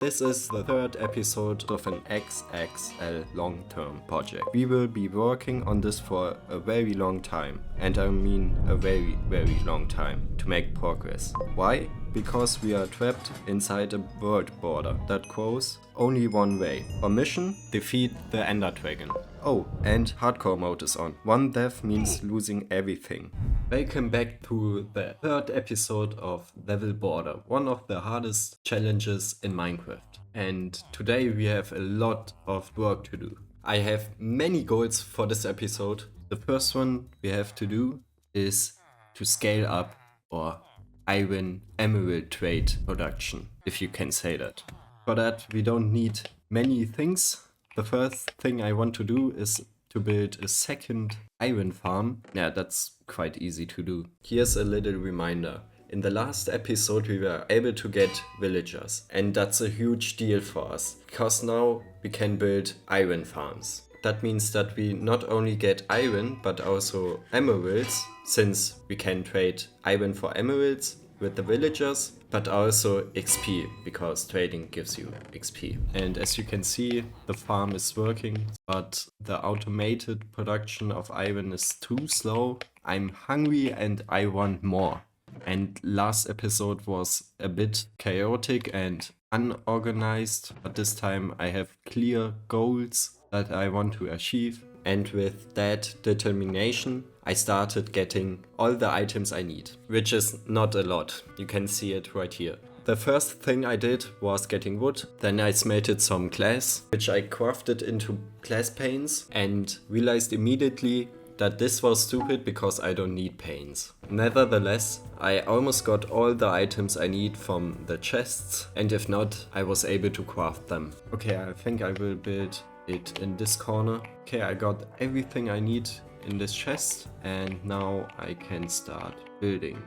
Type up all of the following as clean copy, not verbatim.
This is the third episode of an XXL long-term project. We will be working on this for a very long time, and I mean a very, very long time, to make progress. Why? Because we are trapped inside a world border that goes only one way. Our mission? Defeat the Ender Dragon. Oh, and hardcore mode is on. One death means losing everything. Welcome back to the third episode of Level Border, one of the hardest challenges in Minecraft. And today we have a lot of work to do. I have many goals for this episode. The first one we have to do is to scale up our iron emerald trade production, if you can say that. For that we don't need many things. The first thing I want to do is to build a second iron farm. Yeah, that's quite easy to do. Here's a little reminder. In the last episode we were able to get villagers, and that's a huge deal for us, because now we can build iron farms. That means that we not only get iron but also emeralds, since we can trade iron for emeralds with the villagers, but also XP, because trading gives you XP. And as you can see, the farm is working, but the automated production of iron is too slow. I'm hungry and I want more. And last episode was a bit chaotic and unorganized, but this time I have clear goals that I want to achieve. And with that determination, I started getting all the items I need, which is not a lot. You can see it right here. The first thing I did was getting wood, then I smelted some glass, which I crafted into glass panes, and realized immediately that this was stupid because I don't need panes. Nevertheless, I almost got all the items I need from the chests, and if not, I was able to craft them. Okay, I think I will build it in this corner. Okay, I got everything I need in this chest, and now I can start building.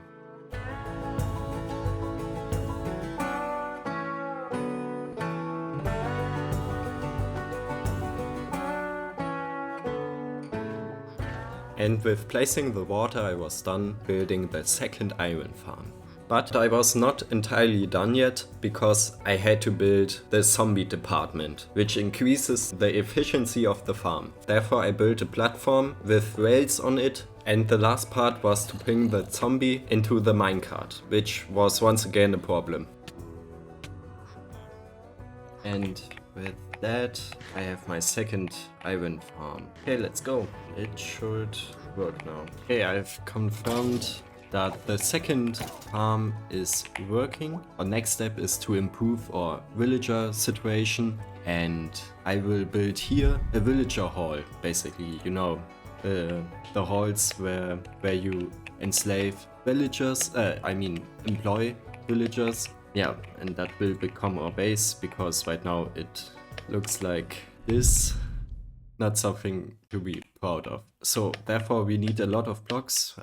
And with placing the water, I was done building the second iron farm. But I was not entirely done yet, because I had to build the zombie department, which increases the efficiency of the farm. Therefore I built a platform with rails on it, and the last part was to bring the zombie into the minecart, which was once again a problem. And with that, I have my second iron farm. Okay, let's go. It should work now. Okay, I've confirmed that the second farm is working. Our next step is to improve our villager situation, and I will build here a villager hall, basically, you know, the halls where you enslave villagers, employ villagers. Yeah, and that will become our base, because right now it looks like this. Not something to be proud of. So therefore we need a lot of blocks.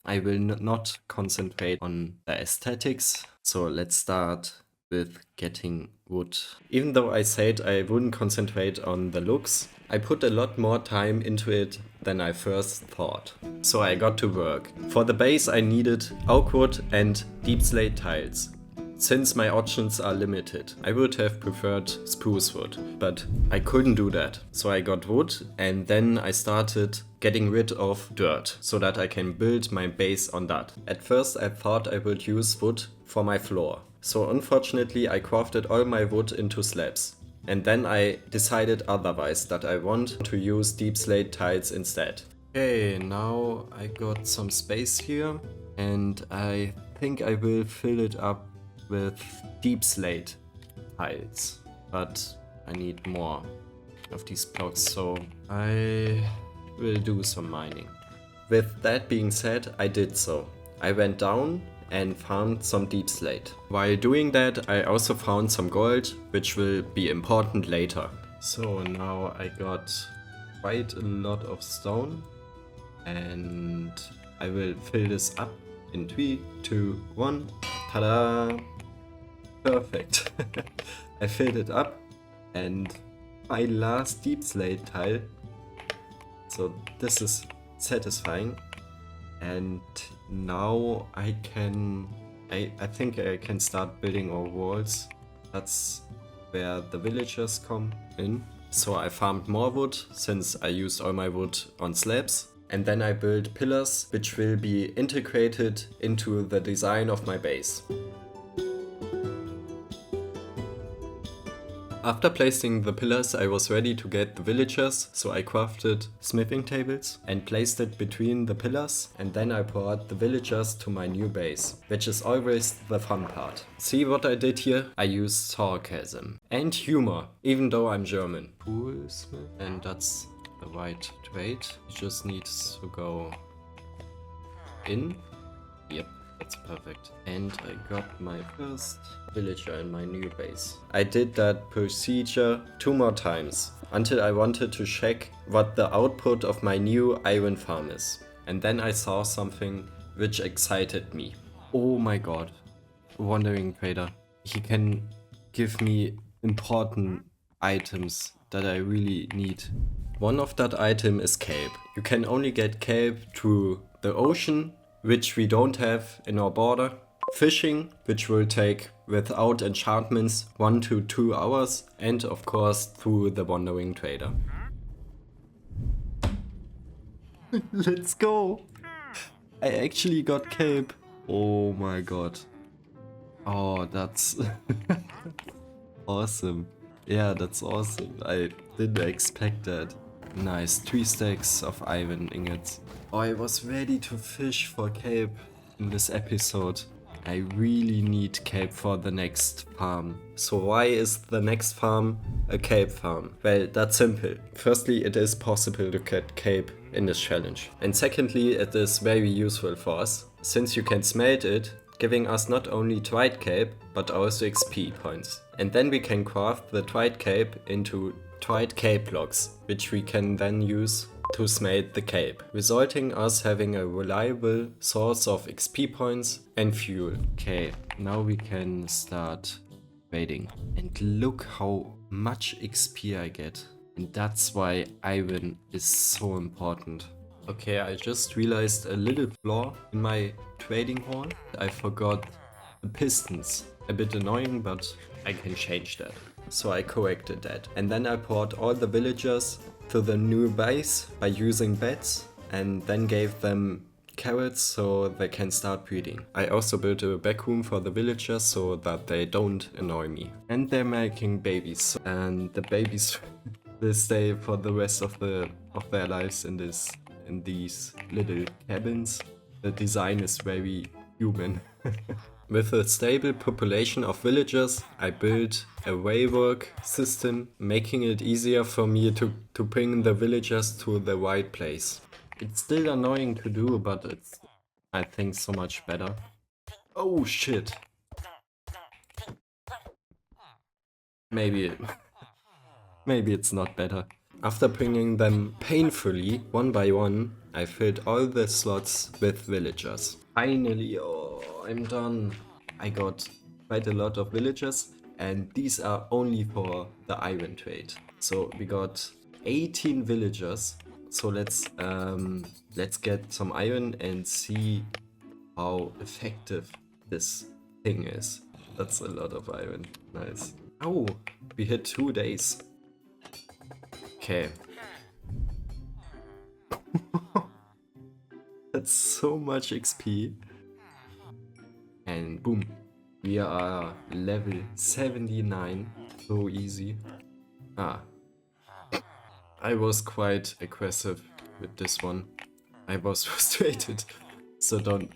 I will not concentrate on the aesthetics. So let's start with getting wood. Even though I said I wouldn't concentrate on the looks, I put a lot more time into it than I first thought. So I got to work. For the base I needed oak wood and deep slate tiles. Since my options are limited, I would have preferred spruce wood, but I couldn't do that. So I got wood, and then I started getting rid of dirt, so that I can build my base on that. At first I thought I would use wood for my floor. So unfortunately I crafted all my wood into slabs. And then I decided otherwise, that I want to use deep slate tiles instead. Okay, now I got some space here, and I think I will fill it up with deep slate tiles, but I need more of these blocks, so I will do some mining. With that being said, I did so. I went down and found some deep slate. While doing that, I also found some gold, which will be important later. So now I got quite a lot of stone, and I will fill this up in 3, 2, 1. Ta-da! Perfect. I filled it up, and my last deep slate tile. So this is satisfying, and now I think I can start building our walls. That's where the villagers come in. So I farmed more wood since I used all my wood on slabs. And then I built pillars which will be integrated into the design of my base. After placing the pillars, I was ready to get the villagers, so I crafted smithing tables and placed it between the pillars, and then I brought the villagers to my new base, which is always the fun part. See what I did here? I used sarcasm and humor, even though I'm German. Poolsmith, and that's the right trade. It just needs to go in. Yep. That's perfect. And I got my first villager in my new base. I did that procedure 2 more times until I wanted to check what the output of my new iron farm is. And then I saw something which excited me. Oh my god. Wandering Trader. He can give me important items that I really need. One of that item is kelp. You can only get kelp through the ocean, which we don't have in our border. Fishing, which will take, without enchantments, 1 to 2 hours. And of course, through the Wandering Trader. Let's go! I actually got kelp. Oh my god. Oh, that's awesome. Yeah, that's awesome. I didn't expect that. Nice, 3 stacks of iron ingots. Oh, I was ready to fish for kelp in this episode. I really need kelp for the next farm. So why is the next farm a kelp farm? Well, that's simple. Firstly, it is possible to get kelp in this challenge. And secondly, it is very useful for us, since you can smelt it, giving us not only dried kelp, but also XP points. And then we can craft the dried kelp into dried kelp blocks, which we can then use to smelt the kelp, resulting us having a reliable source of XP points and fuel. Okay, now we can start trading. And look how much XP I get. And that's why iron is so important. Okay, I just realized a little flaw in my trading hall. I forgot the pistons. A bit annoying, but I can change that. So I corrected that. And then I brought all the villagers to the new base by using beds, and then gave them carrots so they can start breeding. I also built a back room for the villagers so that they don't annoy me. And they're making babies, and the babies will stay for the rest of their lives in these little cabins. The design is very human. With a stable population of villagers, I built a waywork system, making it easier for me to bring the villagers to the right place. It's still annoying to do, but it's, I think, so much better. Oh shit! Maybe it's not better. After bringing them painfully, one by one, I filled all the slots with villagers. Finally, oh, I'm done. I got quite a lot of villagers, and these are only for the iron trade. So we got 18 villagers. So let's get some iron and see how effective this thing is. That's a lot of iron. Nice. Oh, we hit 2 days. Okay. That's so much XP. And boom, we are level 79. So easy. I was quite aggressive with this one. I was frustrated. So don't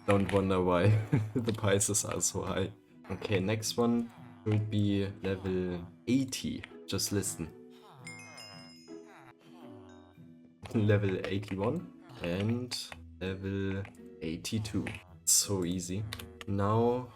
wonder why the prices are so high. Okay, next one will be level 80. Just listen. Level 81 and level 82. So easy. Now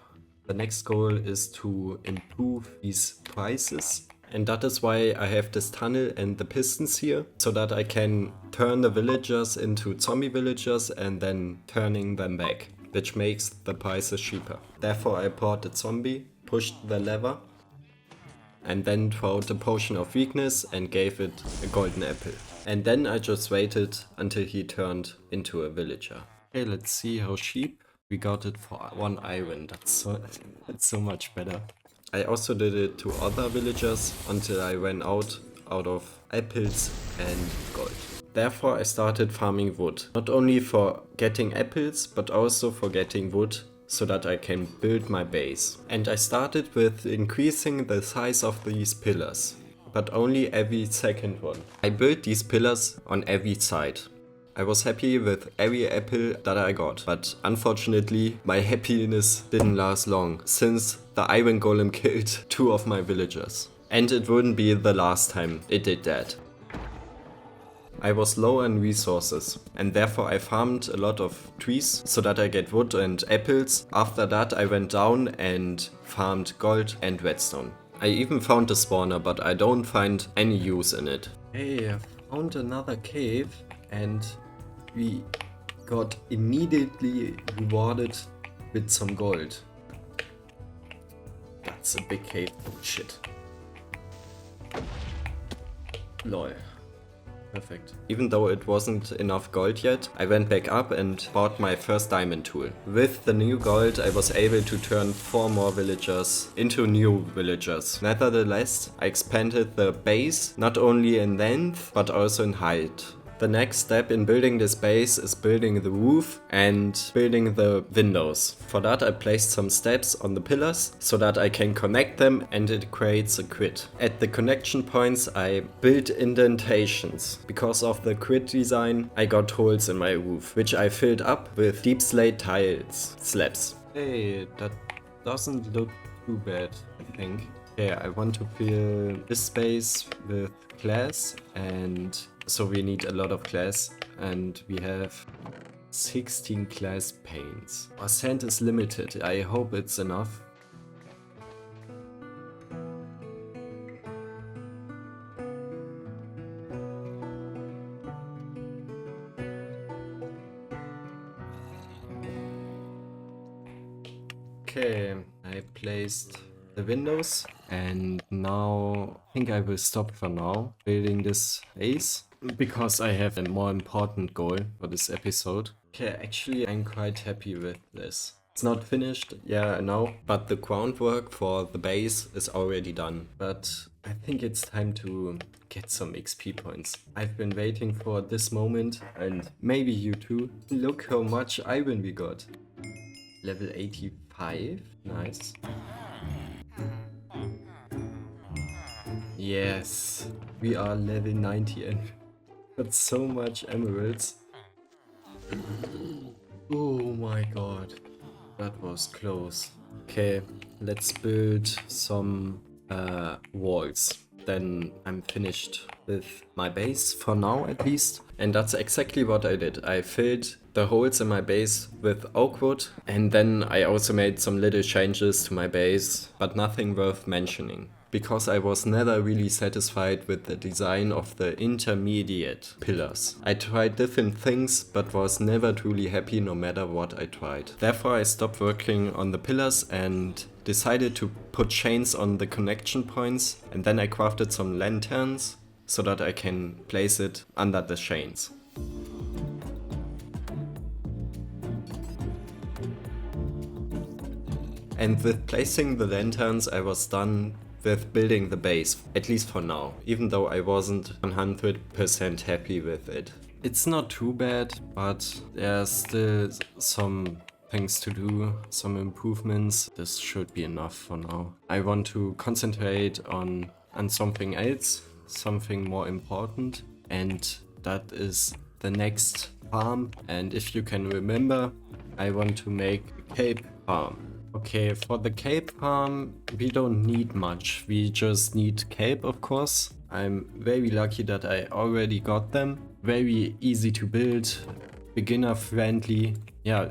the next goal is to improve these prices, and that is why I have this tunnel and the pistons here, so that I can turn the villagers into zombie villagers and then turning them back, which makes the prices cheaper. Therefore I brought the zombie, pushed the lever, and then threw out a potion of weakness and gave it a golden apple. And then I just waited until he turned into a villager. Okay, let's see how cheap. We got it for 1 iron. That's so much better. I also did it to other villagers until I ran out of apples and gold. Therefore I started farming wood, not only for getting apples but also for getting wood so that I can build my base. And I started with increasing the size of these pillars, but only every second one. I built these pillars on every side. I was happy with every apple that I got, but unfortunately my happiness didn't last long, since the iron golem killed 2 of my villagers. And it wouldn't be the last time it did that. I was low on resources, and therefore I farmed a lot of trees so that I get wood and apples. After that I went down and farmed gold and redstone. I even found a spawner, but I don't find any use in it. Hey, I found another cave and we got immediately rewarded with some gold. That's a big cave. Oh shit. Lol. Perfect. Even though it wasn't enough gold yet, I went back up and bought my first diamond tool. With the new gold, I was able to turn 4 more villagers into new villagers. Nevertheless, I expanded the base not only in length, but also in height. The next step in building this base is building the roof and building the windows. For that I placed some steps on the pillars so that I can connect them and it creates a grid. At the connection points I built indentations. Because of the grid design I got holes in my roof, which I filled up with deep slate tiles, slabs. Hey, that doesn't look too bad, I think. Okay, I want to fill this space with glass, and so we need a lot of glass, and we have 16 glass panes. Our sand is limited, I hope it's enough. Okay, I placed the windows, and now I think I will stop for now building this base because I have a more important goal for this episode. Okay, actually I'm quite happy with this. It's not finished, yeah, I know, but the groundwork for the base is already done. But I think it's time to get some XP points. I've been waiting for this moment, and maybe you too. Look how much iron we got. Level 85, nice. Yes, we are level 90 and got so much emeralds. Oh my god, that was close. Okay, let's build some walls. Then I'm finished with my base, for now at least. And that's exactly what I did. I filled the holes in my base with oak wood, and then I also made some little changes to my base, but nothing worth mentioning, because I was never really satisfied with the design of the intermediate pillars. I tried different things, but was never truly happy no matter what I tried. Therefore I stopped working on the pillars and decided to put chains on the connection points, and then I crafted some lanterns so that I can place it under the chains. And with placing the lanterns I was done with building the base, at least for now, even though I wasn't 100% happy with it. It's not too bad, but there's still some things to do, some improvements. This should be enough for now. I want to concentrate on something else, something more important, and that is the next farm. And if you can remember, I want to make a cape farm. Okay, for the cape farm, we don't need much. We just need cape, of course. I'm very lucky that I already got them. Very easy to build, beginner friendly. Yeah,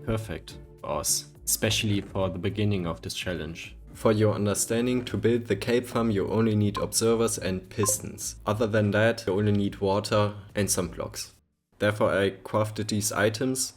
perfect for us, especially for the beginning of this challenge. For your understanding, to build the cape farm you only need observers and pistons. Other than that, you only need water and some blocks. Therefore I crafted these items.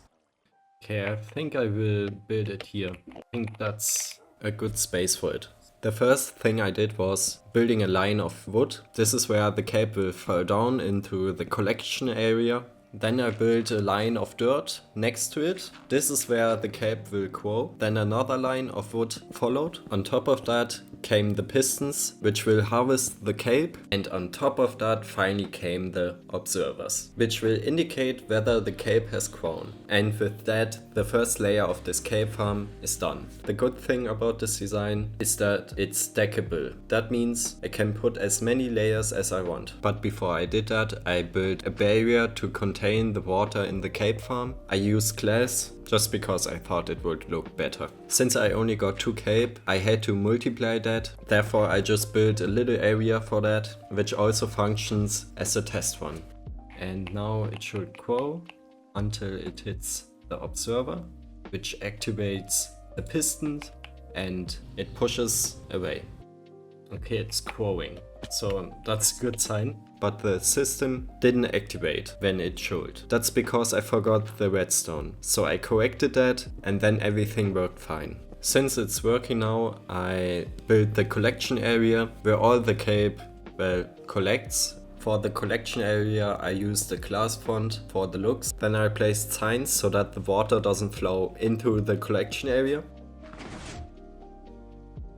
Okay, I think I will build it here. I think that's a good space for it. The first thing I did was building a line of wood. This is where the cape will fall down into the collection area. Then I built a line of dirt next to it. This is where the cape will grow. Then another line of wood followed. On top of that came the pistons, which will harvest the cape. And on top of that finally came the observers, which will indicate whether the cape has grown. And with that, the first layer of this cape farm is done. The good thing about this design is that it's stackable. That means I can put as many layers as I want. But before I did that, I built a barrier to contain the water in the cape farm. I used glass just because I thought it would look better. Since I only got 2 cape, I had to multiply that. Therefore, I just built a little area for that, which also functions as a test one. And now it should grow until it hits the observer, which activates the pistons and it pushes away. Okay, it's growing, so that's a good sign. But the system didn't activate when it should. That's because I forgot the redstone. So I corrected that and then everything worked fine. Since it's working now, I built the collection area where all the cape collects. For the collection area, I used the glass font for the looks. Then I placed signs so that the water doesn't flow into the collection area.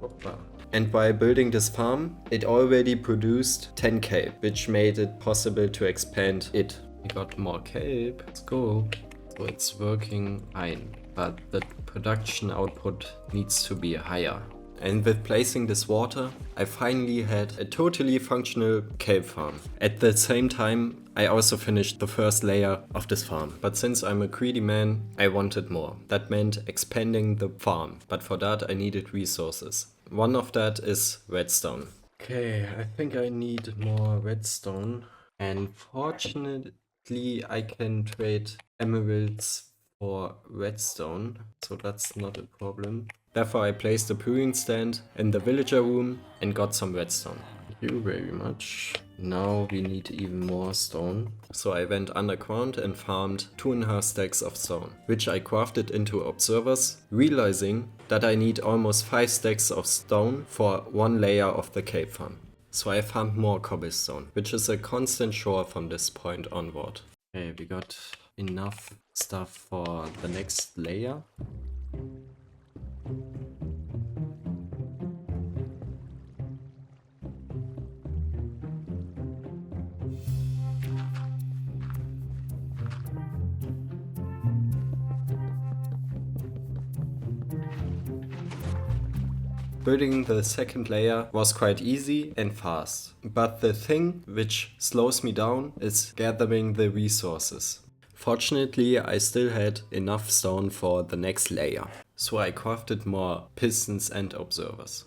Hoppa. And while building this farm, it already produced 10 cape, which made it possible to expand it. We got more cape, let's go. So it's working fine, but the production output needs to be higher. And with placing this water, I finally had a totally functional cape farm. At the same time, I also finished the first layer of this farm. But since I'm a greedy man, I wanted more. That meant expanding the farm, but for that I needed resources. One of that is redstone. Okay, I think I need more redstone. And fortunately, I can trade emeralds for redstone, so that's not a problem. Therefore, I placed a brewing stand in the villager room and got some redstone. Thank you very much. Now we need even more stone. So I went underground and farmed 2.5 stacks of stone, which I crafted into observers, realizing that I need almost 5 stacks of stone for 1 layer of the cape farm. So I farmed more cobblestone, which is a constant chore from this point onward. Okay, we got enough stuff for the next layer. Building the second layer was quite easy and fast, but the thing which slows me down is gathering the resources. Fortunately, I still had enough stone for the next layer, so I crafted more pistons and observers.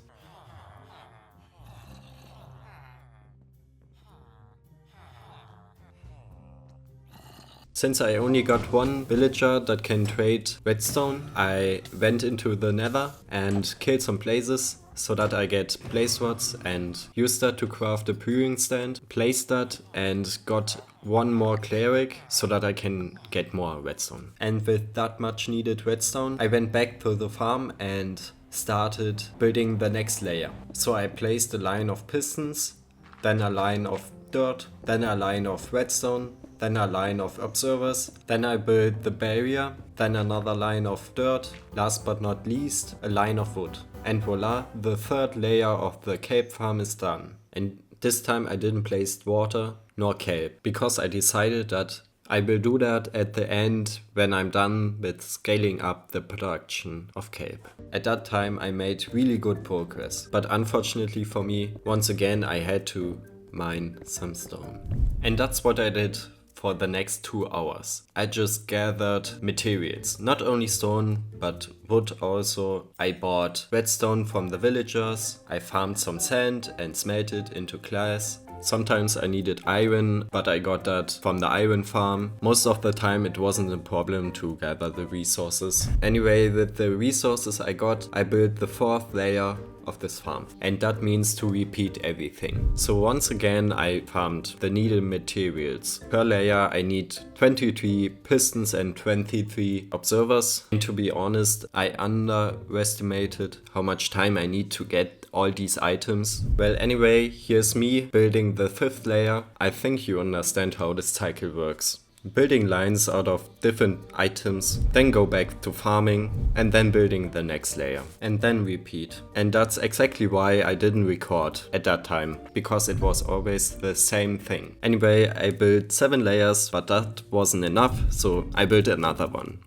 Since I only got 1 villager that can trade redstone, I went into the nether and killed some blazes so that I get blaze rods and used that to craft a brewing stand, placed that and got 1 more cleric so that I can get more redstone. And with that much needed redstone, I went back to the farm and started building the next layer. So I placed a line of pistons, then a line of dirt, then a line of redstone, then a line of observers, then I built the barrier, then another line of dirt, last but not least, a line of wood. And voila, the third layer of the cape farm is done. And this time I didn't place water nor cape, because I decided that I will do that at the end when I'm done with scaling up the production of cape. At that time I made really good progress, but unfortunately for me, once again I had to mine some stone. And that's what I did for the next 2 hours. I just gathered materials, not only stone, but wood also. I bought redstone from the villagers, I farmed some sand and smelted into glass. Sometimes I needed iron, but I got that from the iron farm. Most of the time it wasn't a problem to gather the resources. Anyway, with the resources I got, I built the 4th layer of this farm. And that means to repeat everything. So once again I farmed the needed materials. Per layer I need 23 pistons and 23 observers. And to be honest, I underestimated how much time I need to get all these items. Well, anyway, here's me building the 5th layer. I think you understand how this cycle works. building lines out of different items, then go back to farming, and then building the next layer, and then repeat. And that's exactly why I didn't record at that time, because it was always the same thing. Anyway, I built 7 layers, but that wasn't enough, so I built another one.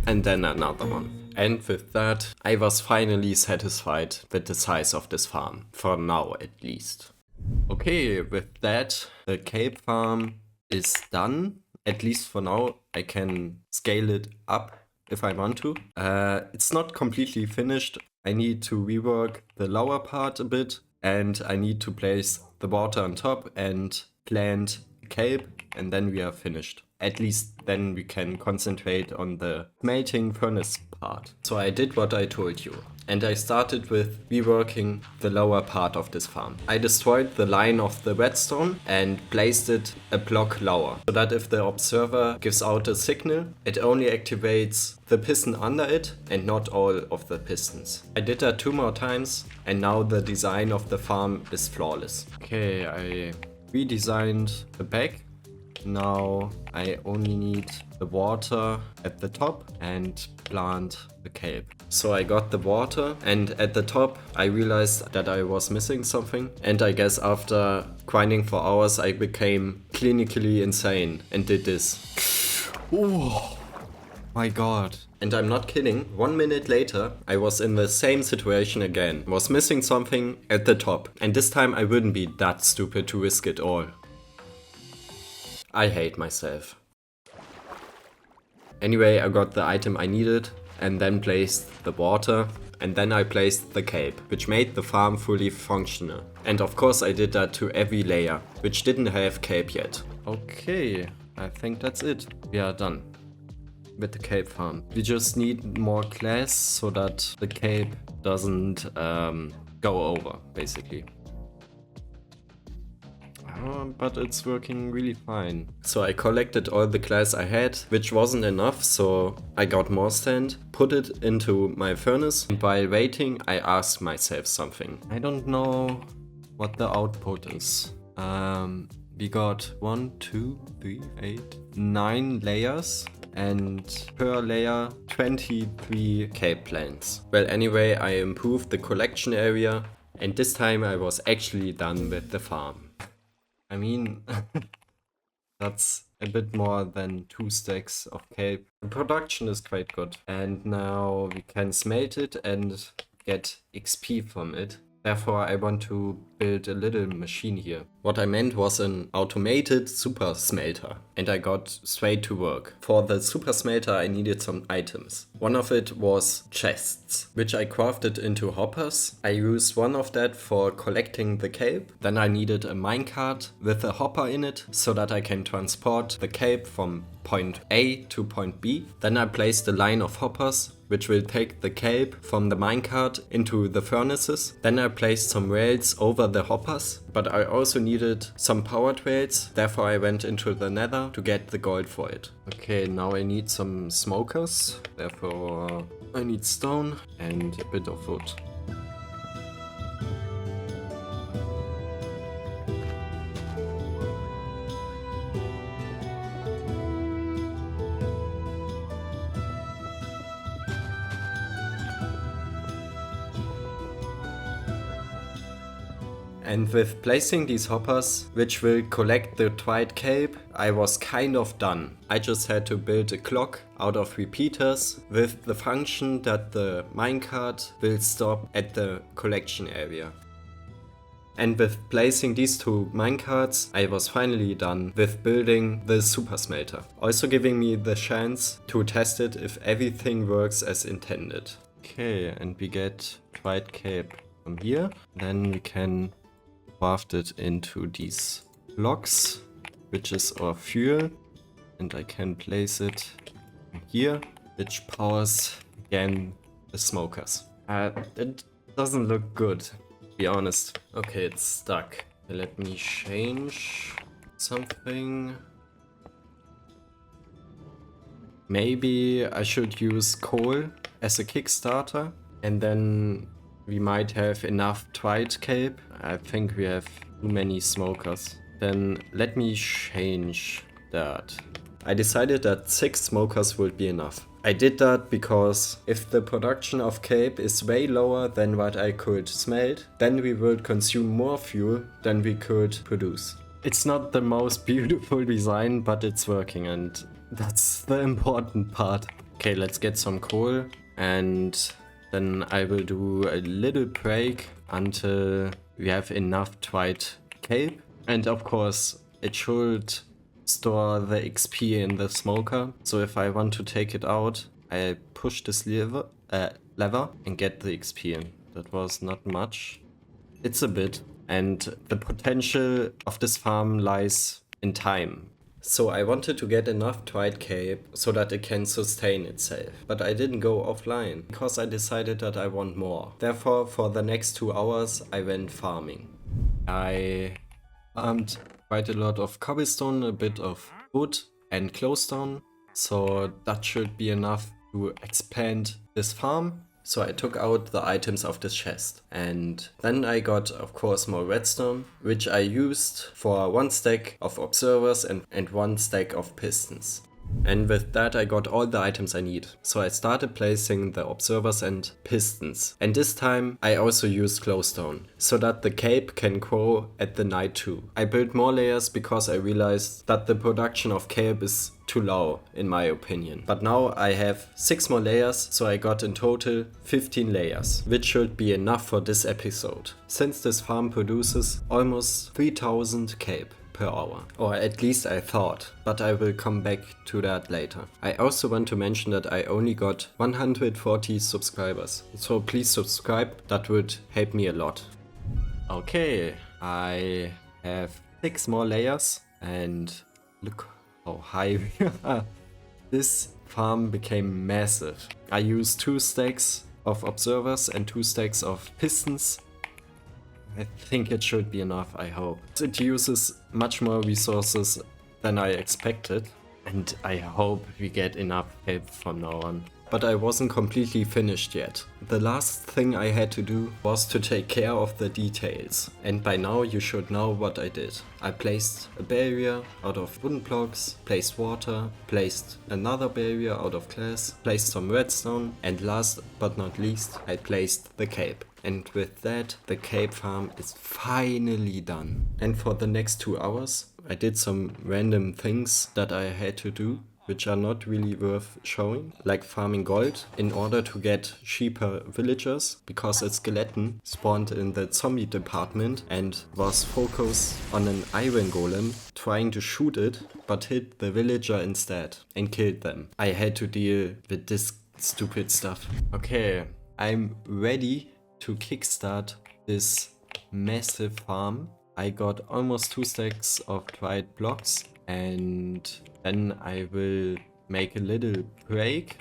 And then another one. And with that, I was finally satisfied with the size of this farm, for now at least. Okay, with that, the cave farm is done. At least for now, I can scale it up if I want to. It's not completely finished. I need to rework the lower part a bit, and I need to place the water on top and plant a cave, and then we are finished. At least then we can concentrate on the smelting furnace part. So I did what I told you, and I started with reworking the lower part of this farm. I destroyed the line of the redstone and placed it a block lower, so that if the observer gives out a signal, it only activates the piston under it and not all of the pistons. I did that 2 more times, and now the design of the farm is flawless. Okay, I redesigned the back. Now I only need the water at the top and plant the cave. So I got the water, and at the top I realized that I was missing something, and I guess after grinding for hours I became clinically insane and did this. Oh my god. And I'm not kidding, 1 minute later I was in the same situation again. Was missing something at the top, and this time I wouldn't be that stupid to risk it all. I hate myself. Anyway, I got the item I needed and then placed the water, and then I placed the cape, which made the farm fully functional. And of course I did that to every layer, which didn't have cape yet. Okay, I think that's it. We are done with the cape farm. We just need more glass so that the cape doesn't go over, basically. But it's working really fine. So I collected all the glass I had, which wasn't enough, so I got more sand, put it into my furnace, and while waiting I asked myself something. I don't know what the output is. We got 1, 2, 3, 8, 9 layers, and per layer 23 cape planes. Well, anyway, I improved the collection area, and this time I was actually done with the farm. I mean, that's a bit more than 2 stacks of cape. The production is quite good. And now we can smelt it and get XP from it. Therefore, I want to build a little machine here. What I meant was an automated super smelter, and I got straight to work. For the super smelter, I needed some items. One of it was chests, which I crafted into hoppers. I used one of that for collecting the cape. Then I needed a minecart with a hopper in it, so that I can transport the cape from point A to point B. Then I placed a line of hoppers, which will take the cape from the minecart into the furnaces. Then I placed some rails over the hoppers, but I also needed some powered rails, therefore I went into the nether to get the gold for it. Okay, now I need some smokers, therefore I need stone and a bit of wood. And with placing these hoppers, which will collect the dried cape, I was kind of done. I just had to build a clock out of repeaters with the function that the minecart will stop at the collection area. And with placing these 2 minecarts, I was finally done with building the super smelter. Also giving me the chance to test it if everything works as intended. Okay, and we get dried cape from here. Then we can craft it into these blocks, which is our fuel, and I can place it here, which powers again the smokers. It doesn't look good, to be honest. Okay, it's stuck. Let me change something. Maybe I should use coal as a Kickstarter, and then we might have enough dried cape. I think we have too many smokers. Then let me change dirt. I decided that 6 smokers would be enough. I did that because if the production of cape is way lower than what I could smelt, then we would consume more fuel than we could produce. It's not the most beautiful design, but it's working, and that's the important part. Okay, let's get some coal, and then I will do a little break until we have enough dried cape. And of course, it should store the XP in the smoker. So if I want to take it out, I push this lever and get the XP in. That was not much. It's a bit. And the potential of this farm lies in time. So I wanted to get enough dried cape so that it can sustain itself. But I didn't go offline because I decided that I want more. Therefore, for the next 2 hours, I went farming. I farmed quite a lot of cobblestone, a bit of wood and glowstone. So that should be enough to expand this farm. So I took out the items of this chest, and then I got, of course, more redstone, which I used for 1 stack of observers and 1 stack of pistons. And with that I got all the items I need. So I started placing the observers and pistons. And this time I also used glowstone, so that the cape can grow at the night too. I built more layers because I realized that the production of cape is too low in my opinion. But now I have 6 more layers, so I got in total 15 layers, which should be enough for this episode, since this farm produces almost 3000 cape per hour. Or at least I thought, but I will come back to that later. I also want to mention that I only got 140 subscribers, so please subscribe, that would help me a lot. Okay, I have 6 more layers, and look how high we are. This farm became massive. I used 2 stacks of observers and 2 stacks of pistons. I think it should be enough, I hope. It uses much more resources than I expected, and I hope we get enough help from now on. But I wasn't completely finished yet. The last thing I had to do was to take care of the details. And by now you should know what I did. I placed a barrier out of wooden blocks, placed water, placed another barrier out of glass, placed some redstone, and last but not least, I placed the cape. And with that, the cape farm is finally done. And for the next 2 hours, I did some random things that I had to do, which are not really worth showing, like farming gold in order to get cheaper villagers, because a skeleton spawned in the zombie department and was focused on an iron golem, trying to shoot it, but hit the villager instead and killed them. I had to deal with this stupid stuff. Okay, I'm ready to kickstart this massive farm. I got almost 2 stacks of dried blocks, and then I will make a little break.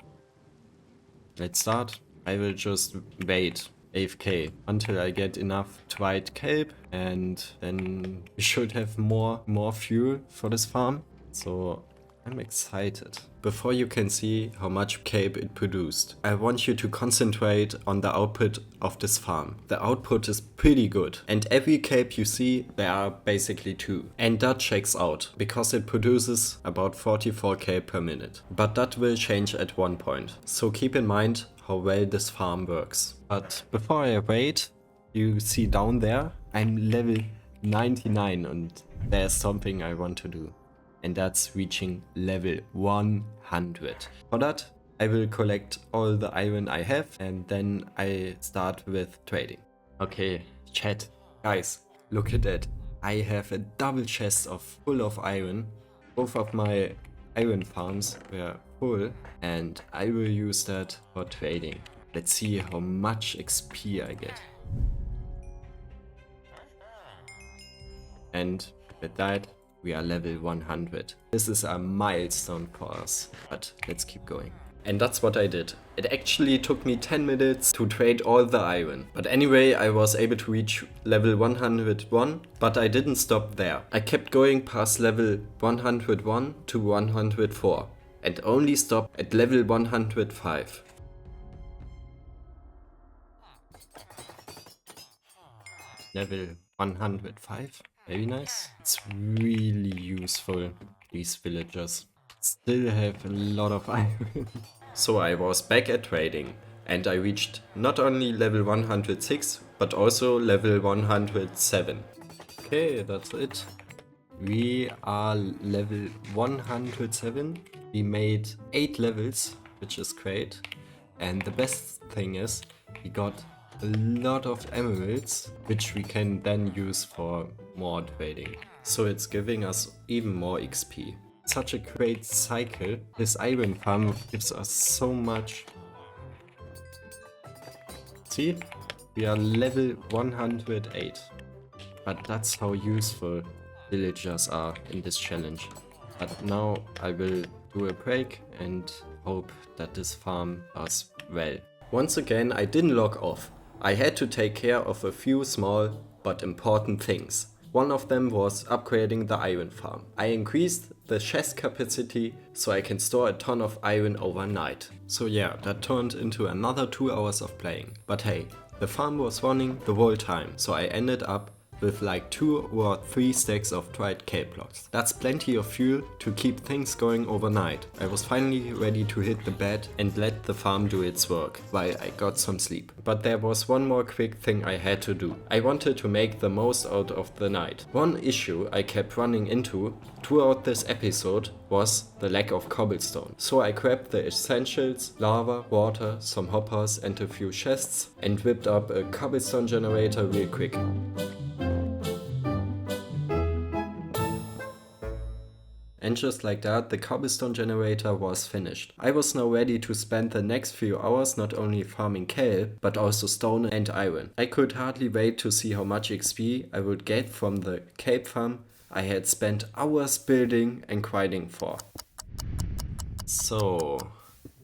Let's start. I will just wait AFK until I get enough dried cape, and then we should have more fuel for this farm. So I'm excited. Before you can see how much cape it produced, I want you to concentrate on the output of this farm. The output is pretty good, and every cape you see, there are basically 2. And that checks out, because it produces about 44 cape per minute. But that will change at one point, so keep in mind how well this farm works. But before I wait, you see down there, I'm level 99, and there's something I want to do. And that's reaching level 100. For that, I will collect all the iron I have, and then I start with trading. Okay, chat. Guys, look at that. I have a double chest full of iron. Both of my iron farms were full, and I will use that for trading. Let's see how much XP I get. And with that, we are level 100. This is a milestone for us, but let's keep going. And that's what I did. It actually took me 10 minutes to trade all the iron. But anyway, I was able to reach level 101, but I didn't stop there. I kept going past level 101 to 104 and only stopped at level 105. Level 105? Very nice. It's really useful These villagers still have a lot of iron. So I was back at trading and I reached not only level 106 but also level 107. Okay, that's it. We are level 107. We made 8 levels, which is great. And the best thing is we got a lot of emeralds, which we can then use for more trading. So it's giving us even more XP. Such a great cycle. This iron farm gives us so much. See? We are level 108. But that's how useful villagers are in this challenge. But now I will do a break and hope that this farm does well. Once again, I didn't log off. I had to take care of a few small but important things. One of them was upgrading the iron farm. I increased the chest capacity so I can store a ton of iron overnight. So yeah, that turned into another 2 hours of playing. But hey, the farm was running the whole time, so I ended up with like 2 or 3 stacks of dried kelp blocks. That's plenty of fuel to keep things going overnight. I was finally ready to hit the bed and let the farm do its work while I got some sleep. But there was one more quick thing I had to do. I wanted to make the most out of the night. One issue I kept running into throughout this episode was the lack of cobblestone. So I grabbed the essentials, lava, water, some hoppers and a few chests and whipped up a cobblestone generator real quick. And just like that, the cobblestone generator was finished. I was now ready to spend the next few hours not only farming kelp, but also stone and iron. I could hardly wait to see how much XP I would get from the kelp farm I had spent hours building and grinding for. So,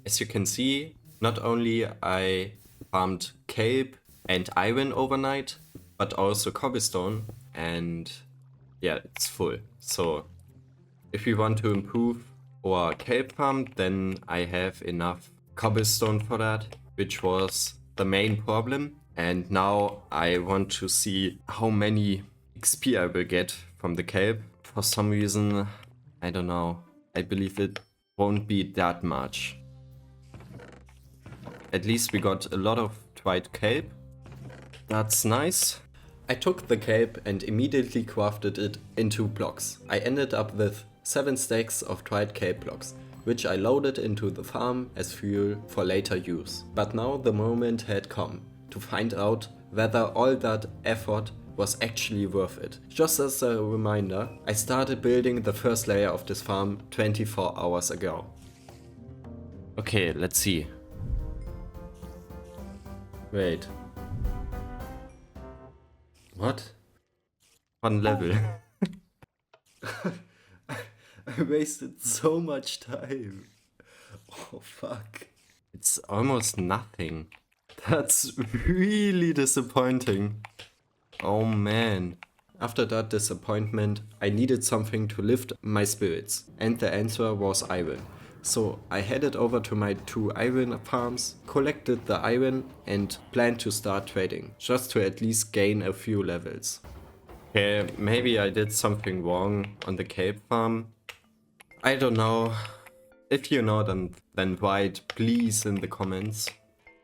as you can see, not only I farmed kelp and iron overnight, but also cobblestone, and yeah, it's full. So if we want to improve our kelp farm, then I have enough cobblestone for that, which was the main problem. And now I want to see how many XP I will get from the kelp. For some reason, I don't know, I believe it won't be that much. At least we got a lot of dried kelp. That's nice. I took the kelp and immediately crafted it into blocks. I ended up with 7 stacks of dried kelp blocks, which I loaded into the farm as fuel for later use. But now the moment had come to find out whether all that effort was actually worth it. Just as a reminder, I started building the first layer of this farm 24 hours ago. Okay, let's see. Wait. What? 1 level. I wasted so much time. Oh fuck. It's almost nothing. That's really disappointing. Oh man. After that disappointment, I needed something to lift my spirits. And the answer was iron. So I headed over to my 2 iron farms, collected the iron and planned to start trading. Just to at least gain a few levels. Okay, maybe I did something wrong on the kelp farm. I don't know. If you know, then write please in the comments.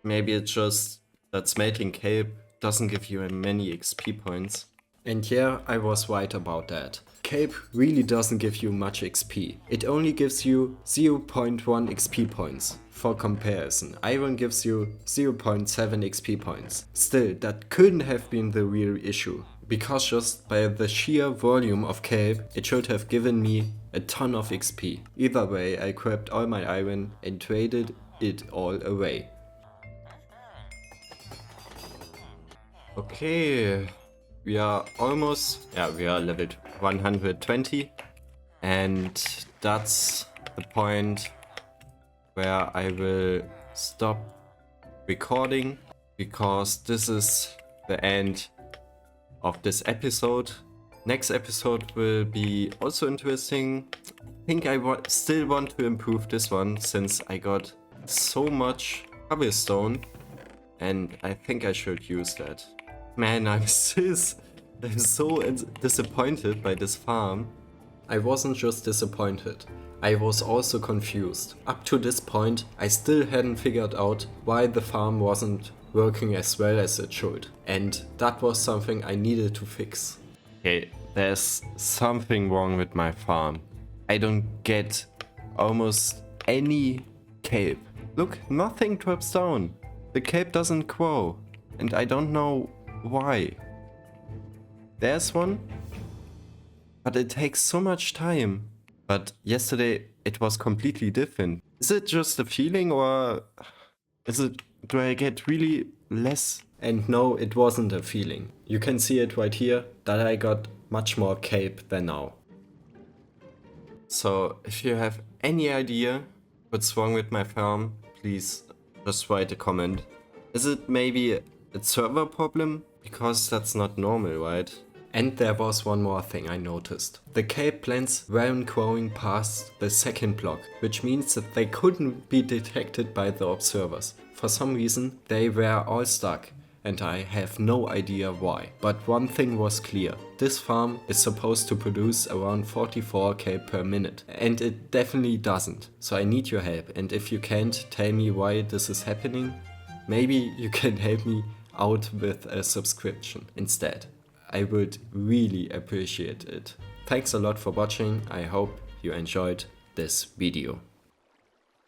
Maybe it's just that smelting kelp doesn't give you many XP points. And yeah, I was right about that. Kelp really doesn't give you much XP. It only gives you 0.1 XP points. For comparison, iron gives you 0.7 XP points. Still, that couldn't have been the real issue. Because just by the sheer volume of kelp, it should have given me a ton of XP. Either way, I grabbed all my iron and traded it all away. Okay, we are almost, we are leveled 120 and that's the point where I will stop recording because this is the end of this episode. Next episode will be also interesting. I think I still want to improve this one since I got so much cobblestone and I think I should use that. Man, I'm so disappointed by this farm. I wasn't just disappointed, I was also confused. Up to this point, I still hadn't figured out why the farm wasn't working as well as it should. And that was something I needed to fix. Okay, there's something wrong with my farm. I don't get almost any cape. Look, nothing drops down. The cape doesn't grow. And I don't know why. There's one. But it takes so much time. But yesterday it was completely different. Is it just a feeling or do I get really less? And no, it wasn't a feeling. You can see it right here that I got much more cape than now. So if you have any idea what's wrong with my farm, please just write a comment. Is it maybe a server problem? Because that's not normal, right? And there was one more thing I noticed. The cape plants weren't growing past the second block, which means that they couldn't be detected by the observers. For some reason, they were all stuck, and I have no idea why. But one thing was clear. This farm is supposed to produce around 44 cape per minute, and it definitely doesn't. So I need your help, and if you can't tell me why this is happening, maybe you can help me out with a subscription instead. I would really appreciate it. Thanks a lot for watching. I hope you enjoyed this video.